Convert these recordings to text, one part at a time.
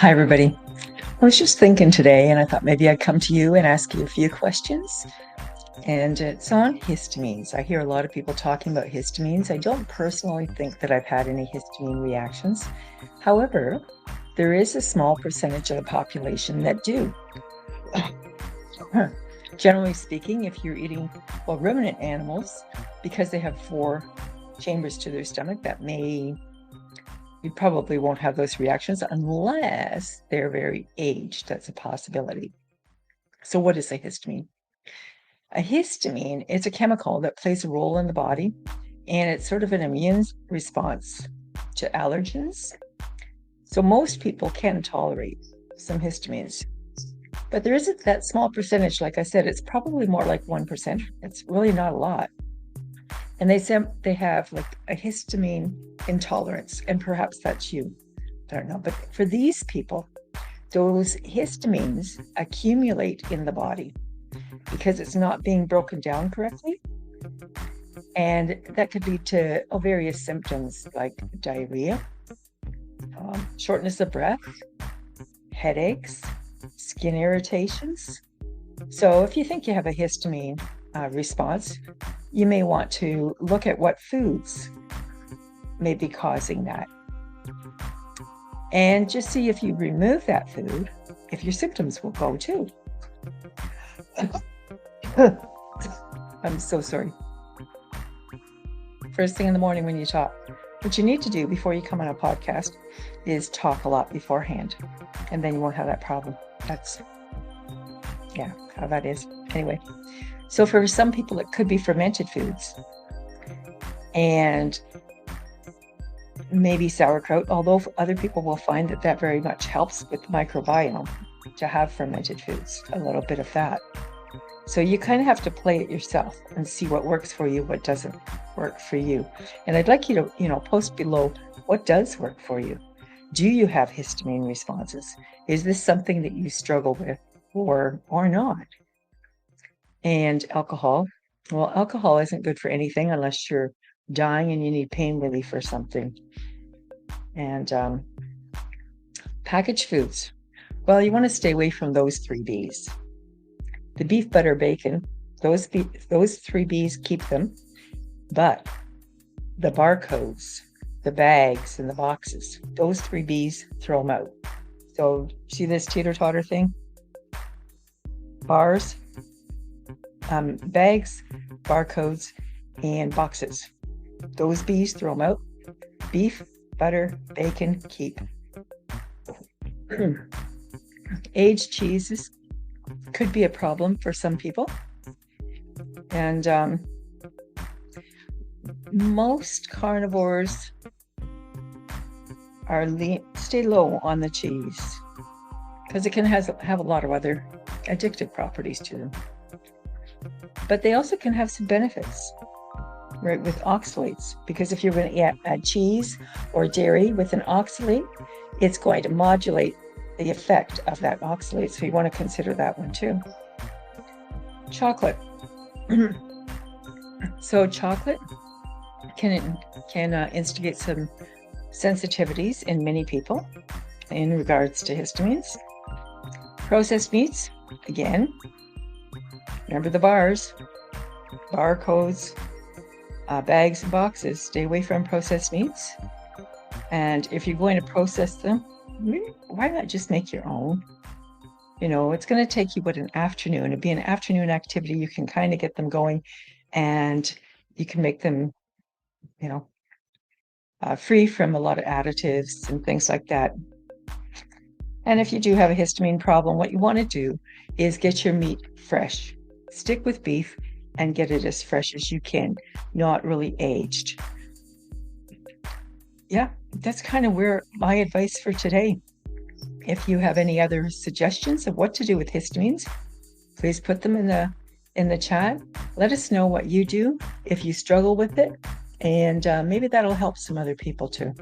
Hi, everybody. I was just thinking today, and I thought maybe I'd come to you and ask you a few questions. And it's on histamines. I hear a lot of people talking about histamines. I don't personally think that I've had any histamine reactions. However, there is a small percentage of the population that do. Generally speaking, if you're eating, ruminant animals, because they have 4 chambers to their stomach, you probably won't have those reactions unless they're very aged. That's a possibility. So what is a histamine? A histamine is a chemical that plays a role in the body, and it's sort of an immune response to allergens. So most people can tolerate some histamines, but there isn't that small percentage. Like I said, it's probably more like 1%. It's really not a lot. And they say they have like a histamine intolerance, and perhaps that's you. I don't know. But for these people, those histamines accumulate in the body because it's not being broken down correctly. And that could lead to various symptoms like diarrhea, shortness of breath, headaches, skin irritations. So if you think you have a histamine response, you may want to look at what foods may be causing that. And just see if you remove that food, if your symptoms will go too. I'm so sorry. First thing in the morning when you talk, what you need to do before you come on a podcast is talk a lot beforehand, and then you won't have that problem. That's, how that is. Anyway, so for some people, it could be fermented foods and maybe sauerkraut, although other people will find that very much helps with the microbiome to have fermented foods, a little bit of that. So you kind of have to play it yourself and see what works for you, what doesn't work for you. And I'd like you to, post below what does work for you. Do you have histamine responses? Is this something that you struggle with or not? And alcohol. Well, alcohol isn't good for anything unless you're dying and you need pain relief or something. And packaged foods. Well, you want to stay away from those 3 B's. The beef, butter, bacon, those 3 B's, keep them. But the barcodes, the bags, and the boxes, those 3 B's, throw them out. So see this teeter-totter thing? Bars, bags, barcodes, and boxes. Those B's, throw them out. Beef, butter, bacon, keep. Aged cheeses could be a problem for some people. And most carnivores stay low on the cheese because it can have a lot of other addictive properties to them. But they also can have some benefits, right, with oxalates, because if you're going to add cheese or dairy with an oxalate, it's going to modulate the effect of that oxalate. So you want to consider that one too. Chocolate. So chocolate can instigate some sensitivities in many people in regards to histamines. Processed meats, again, remember the bars, barcodes, bags and boxes. Stay away from processed meats. And if you're going to process them, why not just make your own? It's going to take you an afternoon. It'd be an afternoon activity. You can kind of get them going, and you can make them, free from a lot of additives and things like that. And if you do have a histamine problem, what you want to do is get your meat fresh. Stick with beef and get it as fresh as you can, not really aged. Yeah, that's kind of where my advice for today. If you have any other suggestions of what to do with histamines, please put them in the chat. Let us know what you do if you struggle with it, and maybe that'll help some other people too.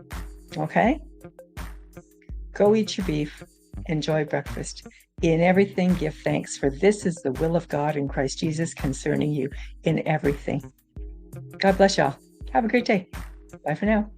Okay? Go eat your beef. Enjoy breakfast. In everything, give thanks, for this is the will of God in Christ Jesus concerning you in everything. God bless y'all. Have a great day. Bye for now.